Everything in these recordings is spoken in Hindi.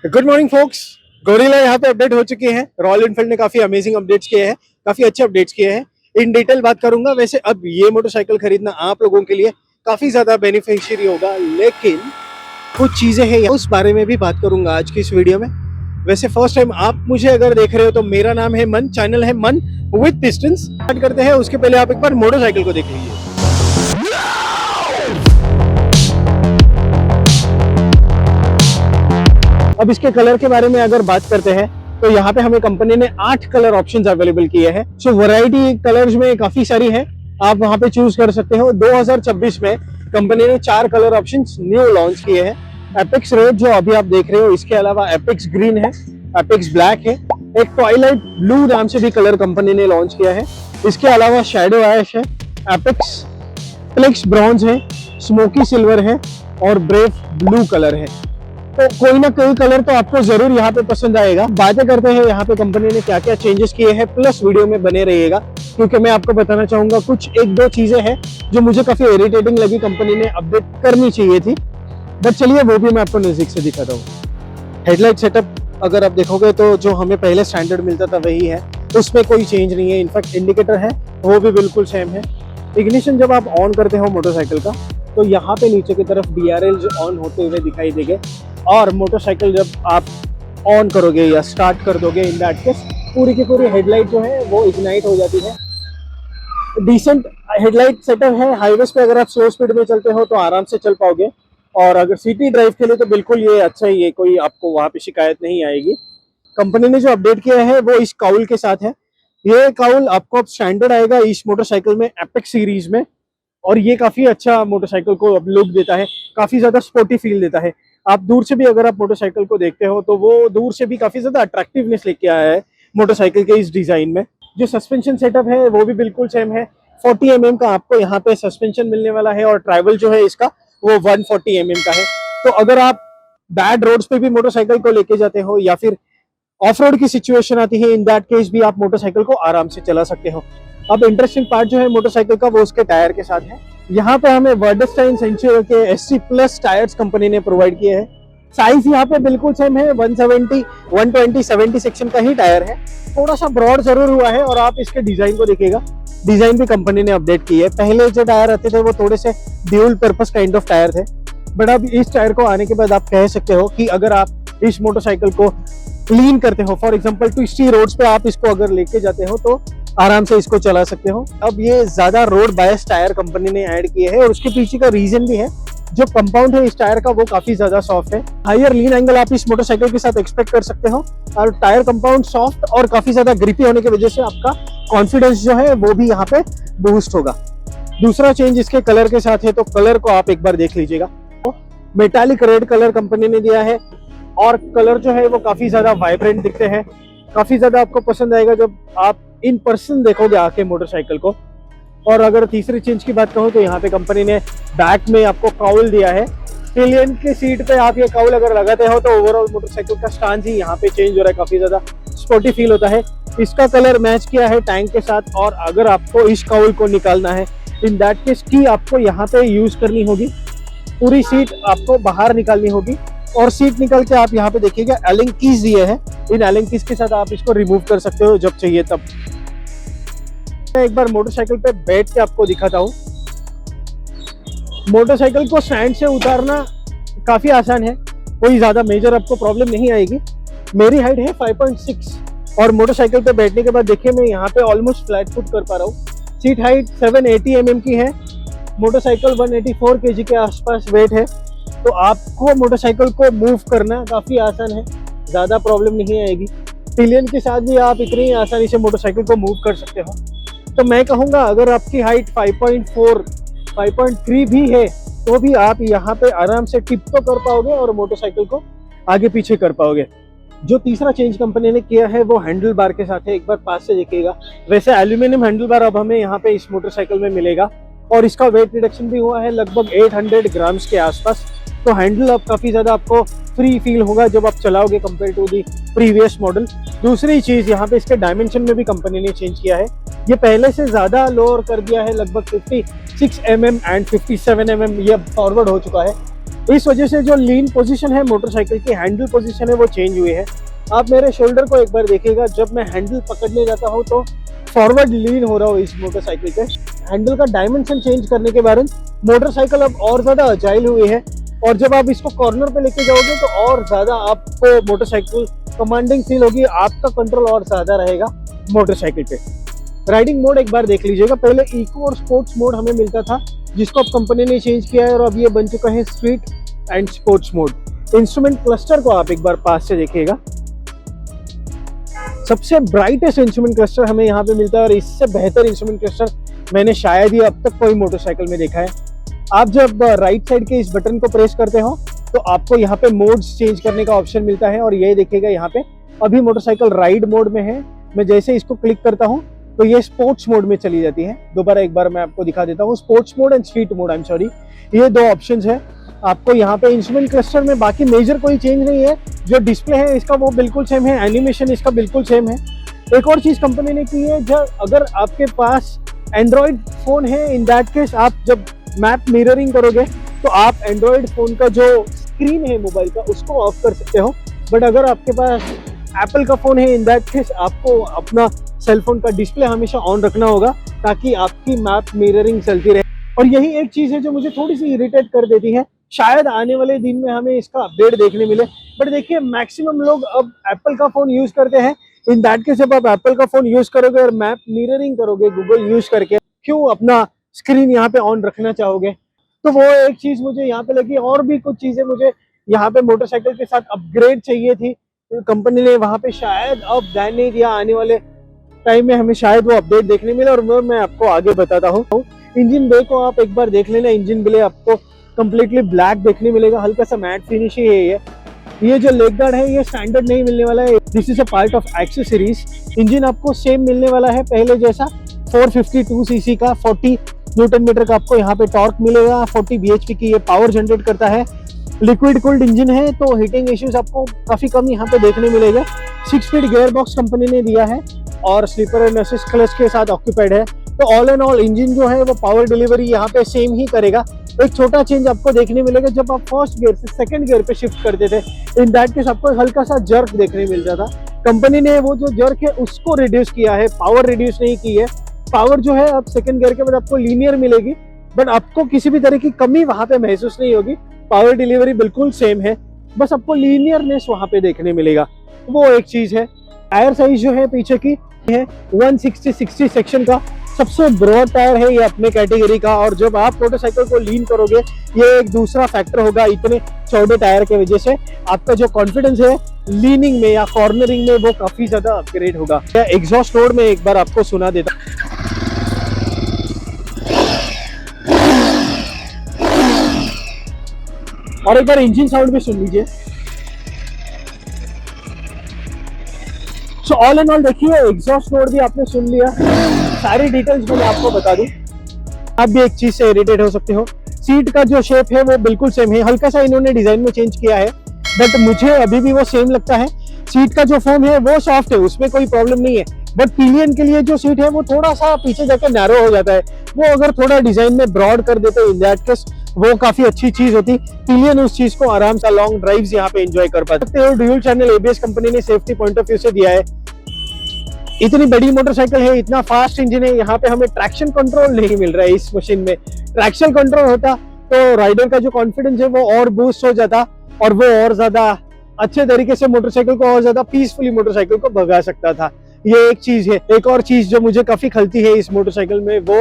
Good morning focus. गोरिल्ला यहाँ पे अपडेट हो चुकी है। रॉयल एनफील्ड ने काफी अमेजिंग अपडेट्स किए हैं, काफी अच्छे अपडेट्स किए हैं। इन डिटेल बात करूंगा। वैसे अब ये मोटरसाइकिल खरीदना आप लोगों के लिए काफी ज्यादा बेनिफिशियरी होगा, लेकिन कुछ चीजें हैं उस बारे में भी बात करूंगा आज की इस वीडियो में। वैसे फर्स्ट टाइम आप मुझे अगर देख रहे हो तो मेरा नाम है मन, चैनल है मन विद पिस्टन्स। स्टार्ट करते हैं, उसके पहले आप एक बार मोटरसाइकिल को देख लीजिए। अब इसके कलर के बारे में अगर बात करते हैं तो यहाँ पे हमें कंपनी ने 8 कलर ऑप्शंस अवेलेबल किए हैं। सो वैरायटी कलर्स में काफी सारी है, आप वहां पे चूज कर सकते हो। 2026 में कंपनी ने 4 कलर ऑप्शंस न्यू लॉन्च किए हैं। एपिक्स रेड जो अभी आप देख रहे हो, इसके अलावा एपिक्स ग्रीन है, एपिक्स ब्लैक है, एक ट्वाइलाइट ब्लू नाम से भी कलर कंपनी ने लॉन्च किया है। इसके अलावा शैडो ऐश है, एपिक्स फ्लेक्स ब्रॉन्ज है, स्मोकी सिल्वर है और ब्रेव ब्लू कलर है। तो कोई ना कोई कलर तो आपको जरूर यहाँ पे पसंद आएगा। बातें करते हैं यहाँ पे कंपनी ने क्या क्या चेंजेस किए हैं, प्लस वीडियो में बने रहिएगा क्योंकि मैं आपको बताना चाहूंगा कुछ एक दो चीजें हैं जो मुझे काफी इरिटेटिंग लगी, कंपनी ने अपडेट करनी चाहिए थी। बट चलिए वो भी मैं आपको नजदीक से दिखाता हूँ। हेडलाइट सेटअप अगर आप देखोगे तो जो हमें पहले स्टैंडर्ड मिलता था वही है, उसमें कोई चेंज नहीं है। इनफैक्ट इंडिकेटर है वो भी बिल्कुल सेम है। इग्निशन जब आप ऑन करते हो मोटरसाइकिल का तो यहाँ पे नीचे की तरफ DRL जो ऑन होते हुए दिखाई देंगे, और मोटरसाइकिल जब आप ऑन करोगे या स्टार्ट कर दोगे इन दैट केस पूरी की पूरी हेडलाइट जो है वो इग्नाइट हो जाती है। डिसेंट हेडलाइट सेटअप है। हाईवेज पे अगर आप स्लो स्पीड में चलते हो तो आराम से चल पाओगे, और अगर सिटी ड्राइव के लिए तो बिल्कुल ये अच्छा ही है, कोई आपको वहाँ पे शिकायत नहीं आएगी। कंपनी ने जो अपडेट किया है वो इस काउल के साथ है। ये काउल आपको अब स्टैंडर्ड आएगा इस मोटरसाइकिल में, एपिक्स सीरीज में, और ये काफी अच्छा मोटरसाइकिल को अब लुक देता है, काफी ज्यादा स्पोर्टी फील देता है। आप दूर से भी अगर आप मोटरसाइकिल को देखते हो तो वो दूर से भी काफी ज्यादा अट्रैक्टिवनेस लेके आया है मोटरसाइकिल के इस डिजाइन में। जो सस्पेंशन सेटअप है वो भी बिल्कुल सेम है। 40 mm का आपको यहाँ पे सस्पेंशन मिलने वाला है, और ट्रैवल जो है इसका वो 140 mm का है। तो अगर आप बैड रोड्स पे भी मोटरसाइकिल को लेके जाते हो या फिर ऑफ रोड की सिचुएशन आती है, इन दैट केस भी आप मोटरसाइकिल को आराम से चला सकते हो। अब इंटरेस्टिंग पार्ट जो है मोटरसाइकिल का वो उसके टायर के साथ है। यहाँ पे हमें वर्डेस्टाइन सेंचुरी के SC प्लस टायर्स कंपनी ने प्रोवाइड किए हैं। साइज यहाँ पे बिल्कुल सेम है, 170, 120, 70 सेक्शन का ही टायर है। थोड़ा सा ब्रॉड जरूर हुआ है, और आप इसके डिजाइन को देखिएगा, डिजाइन भी कंपनी ने अपडेट की है। पहले जो टायर आते थे वो थोड़े से dual purpose kind of tyre थे, बट अब इस टायर को आने के बाद आप कह सकते हो कि अगर आप इस मोटरसाइकिल को क्लीन करते हो, फॉर एग्जांपल ट्विस्टी रोड्स पे आप इसको अगर लेके जाते हो तो आराम से इसको चला सकते हो। अब ये ज्यादा रोड बायस टायर कंपनी ने ऐड किए हैं, और उसके पीछे का रीजन भी है, जो कंपाउंड है इस टायर का वो काफी ज्यादा सॉफ्ट है। हायर लीन एंगल आप इस मोटरसाइकिल के साथ एक्सपेक्ट कर सकते हो, और टायर कंपाउंड सॉफ्ट और काफी ज्यादा ग्रिपी होने की वजह से आपका कॉन्फिडेंस जो है वो भी यहाँ पे बूस्ट होगा। दूसरा चेंज इसके कलर के साथ है, तो कलर को आप एक बार देख लीजिएगा। मेटालिक रेड कलर कंपनी ने दिया है, और कलर जो है वो काफी ज्यादा वाइब्रेंट दिखते हैं, काफी ज्यादा आपको पसंद आएगा जब आप इन पर्सन देखोगे आके मोटरसाइकिल को। और अगर तीसरी चेंज की बात कहूँ तो यहाँ पे कंपनी ने बैक में आपको काउल दिया है। पिलियन की सीट पे आप ये काउल अगर लगाते हो तो ओवरऑल मोटरसाइकिल का स्टांस ही यहाँ पे चेंज हो रहा है, काफी ज्यादा स्पोर्टी फील होता है। इसका कलर मैच किया है टैंक के साथ, और अगर आपको इस काउल को निकालना है इन दैट केस की आपको यहाँ पे यूज करनी होगी, पूरी सीट आपको बाहर निकालनी होगी, और सीट निकल के आप यहाँ पे देखिएगा एलिंग कीज दिए हैं। इन एलिंग कीज के साथ आप इसको रिमूव कर सकते हो जब चाहिए तब। मैं एक बार मोटरसाइकिल पे बैठ के आपको दिखाता हूँ। मोटरसाइकिल को स्टैंड से उतारना काफी आसान है, कोई ज्यादा मेजर आपको प्रॉब्लम नहीं आएगी। मेरी हाइट है 5.6, और मोटरसाइकिल पे बैठने के बाद देखिए मैं यहाँ पे ऑलमोस्ट फ्लैट फुट कर पा रहा हूँ। सीट हाइट 780 mm की है। मोटरसाइकिल 184 kg के आसपास वेट है, तो आपको मोटरसाइकिल को मूव करना काफी आसान है, ज्यादा प्रॉब्लम नहीं आएगी। पिलियन के साथ भी आप इतनी आसानी से मोटरसाइकिल को मूव कर सकते हो। तो मैं कहूँगा अगर आपकी हाइट 5.4, 5.3 भी है तो भी आप यहाँ पे आराम से टिप तो कर पाओगे और मोटरसाइकिल को आगे पीछे कर पाओगे। जो तीसरा चेंज कंपनी ने किया है वो हैंडल बार के साथ है, एक बार पास से देखिएगा। वैसे एल्यूमिनियम हैंडल बार अब हमें यहाँ पे इस मोटरसाइकिल में मिलेगा, और इसका वेट रिडक्शन भी हुआ है लगभग 800 ग्राम्स के आसपास। तो हैंडल अब काफी ज्यादा आपको फ्री फील होगा जब आप चलाओगे compare to the previous model. दूसरी चीज यहाँ पे इसके डायमेंशन में भी कंपनी ने चेंज किया है, ये पहले से ज्यादा लोअर कर दिया है, लगभग 56 mm एंड 57 mm ये फॉरवर्ड हो चुका है। इस वजह से जो लीन पोजीशन है मोटरसाइकिल की, हैंडल पोजीशन है, वो चेंज हुई है। आप मेरे शोल्डर को एक बार देखिएगा, जब मैं हैंडल पकड़ने जाता हूँ तो फॉरवर्ड लीन हो रहा हो इस मोटरसाइकिल पे। हैंडल का डायमेंशन चेंज करने के बाद मोटरसाइकिल अब और ज्यादा अजाइल हुई है, और जब आप इसको कॉर्नर पे लेके जाओगे तो और ज्यादा आपको मोटरसाइकिल कमांडिंग फील होगी, आपका कंट्रोल और ज्यादा रहेगा मोटरसाइकिल पे। राइडिंग मोड एक बार देख लीजिएगा। पहले इको और स्पोर्ट्स मोड हमें मिलता था, जिसको अब कंपनी ने चेंज किया है और अब ये बन चुका है street and sports mode. Instrument cluster को आप एक बार पास से देखिएगा। सबसे ब्राइटेस्ट इंस्ट्रूमेंट क्लस्टर हमें यहाँ पे मिलता है, और इससे बेहतर इंस्ट्रूमेंट क्लस्टर मैंने शायद ही अब तक कोई मोटरसाइकिल में देखा है। आप जब राइट साइड के इस बटन को प्रेस करते हो तो आपको यहाँ पे मोड्स चेंज करने का ऑप्शन मिलता है, और ये देखिएगा यहाँ पे अभी मोटरसाइकिल राइड मोड में है। मैं जैसे इसको क्लिक करता हूँ तो ये स्पोर्ट्स मोड में चली जाती है। दोबारा एक बार मैं आपको दिखा देता हूँ, sports mode and street mode, I am sorry, ये दो ऑप्शंस है आपको यहाँ पे। इंस्ट्रूमेंट क्लस्टर में बाकी मेजर कोई चेंज नहीं है, जो डिस्प्ले है इसका वो बिल्कुल सेम है, एनिमेशन इसका बिल्कुल सेम है। एक और चीज कंपनी ने की है, जब अगर आपके पास एंड्रॉइड फोन है, इन दैट केस आप जब मैप मिररिंग करोगे तो आप एंड्रॉइड फोन का जो स्क्रीन है मोबाइल का उसको ऑफ कर सकते हो, बट अगर आपके पास एप्पल का फोन है, इन दैट केस आपको अपना सेल फोन का डिस्प्ले हमेशा ऑन रखना होगा ताकि आपकी मैप मिररिंग चलती रहे। और यही एक चीज है जो मुझे थोड़ी सी इरिटेट कर देती है, शायद आने वाले दिन में हमें इसका अपडेट देखने मिले, बट देखिए मैक्सिमम लोग अब एप्पल का फोन यूज करते हैं। इन दैट केस जब आप एप्पल का फोन यूज करोगे और मैप मिररिंग करोगे गूगल यूज करके, क्यों अपना स्क्रीन यहाँ पे ऑन रखना चाहोगे? तो वो एक चीज मुझे यहाँ पे लगी। और भी कुछ चीजें मुझे यहाँ पे मोटरसाइकिल के साथ अपग्रेड चाहिए थी, तो कंपनी ने वहां पे शायद अब ध्यान नहीं दिया। आने वाले टाइम में हमें शायद वो अपडेट देखने मिले, और वो मैं आपको आगे बताता हूँ। इंजन बे को आप एक बार देख लेना। इंजन बे आपको कंप्लीटली ब्लैक देखने मिलेगा, हल्का सा मैट फिनिश ही है ये जो लेग गार्ड है ये स्टैंडर्ड नहीं मिलने वाला है, this is a part of accessories. Engine आपको सेम मिलने वाला है पहले जैसा, 452 सीसी का 40 न्यूटन मीटर का आपको यहाँ पे टॉर्क मिलेगा, 40 bhp की ये पावर जनरेट करता है। लिक्विड कूल्ड इंजन है तो हीटिंग इश्यूज आपको काफी कम यहाँ पे देखने मिलेगा। 6 स्पीड गियर बॉक्स कंपनी ने दिया है और स्लीपर एंड असिस्ट क्लच के साथ ऑक्यूपाइड है। तो ऑल एंड ऑल इंजन जो है वो पावर डिलीवरी यहाँ पे सेम ही करेगा। एक छोटा चेंज आपको देखने मिलेगा, जब आप फर्स्ट गियर से सेकंड गियर पे शिफ्ट करते थे, इन दैट केस आपको हल्का सा जर्क देखने मिलता था। कंपनी ने वो जो जर्क है उसको रिड्यूस किया है, पावर रिड्यूस नहीं की है। पावर जो है अब सेकंड गियर के बाद आपको लीनियर मिलेगी, बट आपको किसी भी तरह की कमी वहां पे महसूस नहीं होगी। पावर डिलीवरी बिल्कुल सेम है, बस आपको लीनियरनेस वहां पे देखने मिलेगा, वो एक चीज है। टायर साइज जो है पीछे की है 160/60 सेक्शन का, सबसे ब्रॉड टायर है ये अपने कैटेगरी का। और जब आप मोटरसाइकिल को लीन करोगे ये एक दूसरा फैक्टर होगा, इतने चौड़े टायर की वजह से आपका जो कॉन्फिडेंस है लीनिंग में या कॉर्नरिंग में वो काफी ज्यादा अपग्रेड होगा। एग्जॉस्ट रोड में एक बार आपको सुना देता, और एक बार इंजन साउंड भी सुन लीजिए। सो ऑल एंड ऑल देखिए एग्जॉस्ट नोट भी आपने सुन लिया, सारी डिटेल्स मैंने आपको बता दी। आप भी एक चीज से इरिटेट हो सकते हो, सीट का जो शेप है वो बिल्कुल सेम है, हल्का सा इन्होंने डिजाइन में चेंज किया है, बट मुझे अभी भी वो सेम लगता है। सीट का जो फोम है वो सॉफ्ट है, उसमें कोई प्रॉब्लम नहीं है, बट पिलियन के लिए जो सीट है वो थोड़ा सा पीछे जाकर नैरो हो जाता है। वो अगर थोड़ा डिजाइन में ब्रॉड कर देते इन दैट केस वो काफी अच्छी चीज होती। पिलियन उस चीज को आराम से लॉन्ग ड्राइव्स यहाँ पे एंजॉय कर पाते हो। ड्यूल चैनल एबीएस कंपनी ने सेफ्टी पॉइंट ऑफ व्यू से दिया है। इतनी बड़ी मोटरसाइकिल है, इतना फास्ट इंजन है, यहाँ पे हमें ट्रैक्शन कंट्रोल नहीं मिल रहा है इस मशीन में। ट्रैक्शन कंट्रोल होता तो राइडर का जो कॉन्फिडेंस है वो और बूस्ट हो जाता, और वो और ज्यादा अच्छे तरीके से मोटरसाइकिल को और ज्यादा पीसफुली मोटरसाइकिल को भगा सकता था। ये एक चीज है। एक और चीज जो मुझे काफी खलती है इस मोटरसाइकिल में वो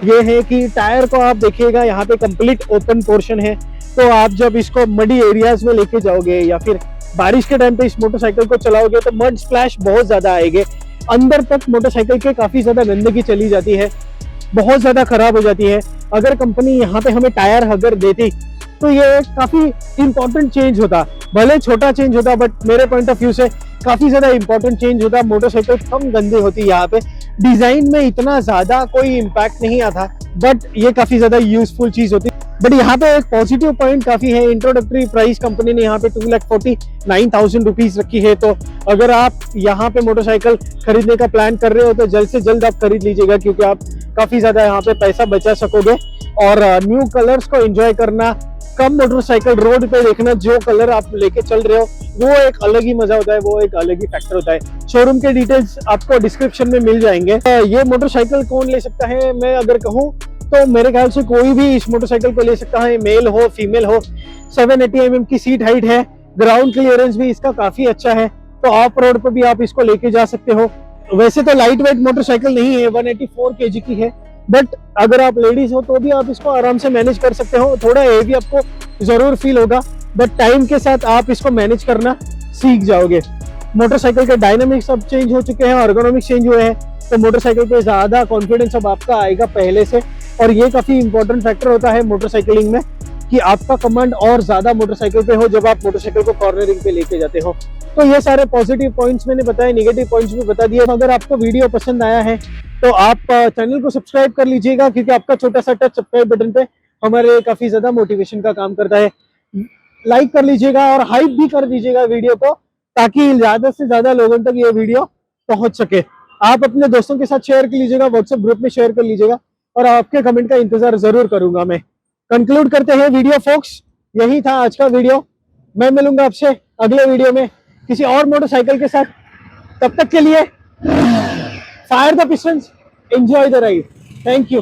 ये है कि टायर को आप देखिएगा यहाँ पे कंप्लीट ओपन पोर्शन है, तो आप जब इसको मडी एरियाज में लेके जाओगे या फिर बारिश के टाइम पे इस मोटरसाइकिल को चलाओगे तो मड स्प्लैश बहुत ज्यादा आएंगे। अंदर तक मोटरसाइकिल के काफी ज्यादा गंदगी चली जाती है, बहुत ज्यादा खराब हो जाती है। अगर कंपनी यहाँ पे हमें टायर अगर देती तो ये काफी इंपॉर्टेंट चेंज होता, भले छोटा चेंज होता बट मेरे पॉइंट ऑफ व्यू से काफी ज्यादा इंपॉर्टेंट चेंज होता। मोटरसाइकिल कम गंदी होती, यहाँ पे डिजाइन में इतना ज्यादा कोई इम्पैक्ट नहीं आता, बट ये काफी ज्यादा यूजफुल चीज होती। बट यहाँ पे एक पॉजिटिव पॉइंट काफी है, इंट्रोडक्टरी प्राइस कंपनी ने यहाँ पे 2,49,000 रुपीज रखी है। तो अगर आप यहाँ पे मोटरसाइकिल खरीदने का प्लान कर रहे हो तो जल्द से जल्द आप खरीद लीजिएगा, क्योंकि आप काफी ज्यादा यहाँ पे पैसा बचा सकोगे और न्यू कलर्स को एंजॉय करना कम मोटरसाइकिल रोड पे देखना, जो कलर आप लेके चल रहे हो वो एक अलग ही मजा होता है, वो एक अलग ही फैक्टर होता है। शोरूम के डिटेल्स आपको डिस्क्रिप्शन में मिल जाएंगे। ये मोटरसाइकिल कौन ले सकता है, मैं अगर कहूँ तो मेरे ख्याल से कोई भी इस मोटरसाइकिल को ले सकता है, मेल हो फीमेल हो। 780 mm की सीट हाइट है, ग्राउंड क्लियरेंस भी इसका काफी अच्छा है, तो ऑफ रोड पर भी आप इसको लेके जा सकते हो। वैसे तो लाइट वेट मोटरसाइकिल नहीं है, 184 kg की है, बट अगर आप लेडीज हो तो भी आप इसको आराम से मैनेज कर सकते हो। थोड़ा हेवी आपको जरूर फील होगा, बट टाइम के साथ आप इसको मैनेज करना सीख जाओगे। मोटरसाइकिल के डायनामिक्स अब चेंज हो चुके हैं, ergonomics चेंज हुए हैं, तो मोटरसाइकिल पे ज्यादा कॉन्फिडेंस अब आपका आएगा पहले से। और ये काफी इंपॉर्टेंट फैक्टर होता है मोटरसाइकिलिंग में कि आपका कमांड और ज्यादा मोटरसाइकिल पे हो जब आप मोटरसाइकिल को कॉर्नरिंग पे लेके जाते हो। तो ये सारे पॉजिटिव पॉइंट्स मैंने बताए, नेगेटिव पॉइंट्स भी बता दिए। अगर आपको वीडियो पसंद आया है तो आप चैनल को सब्सक्राइब कर लीजिएगा, क्योंकि आपका छोटा सा टच सब्सक्राइब बटन पे हमारे काफी ज्यादा मोटिवेशन का काम करता है। लाइक कर लीजिएगा और हाइप भी कर दीजिएगा वीडियो को, ताकि ज्यादा से ज्यादा लोगों तक ये वीडियो पहुंच सके। आप अपने दोस्तों के साथ शेयर कर लीजिएगा, व्हाट्सएप ग्रुप में शेयर कर लीजिएगा, और आपके कमेंट का इंतजार जरूर करूंगा मैं। कंक्लूड करते हैं वीडियो फोक्स, यही था आज का वीडियो। मैं मिलूंगा आपसे अगले वीडियो में किसी और मोटरसाइकिल के साथ। तब तक के लिए fire the pistons, enjoy the ride. Thank you.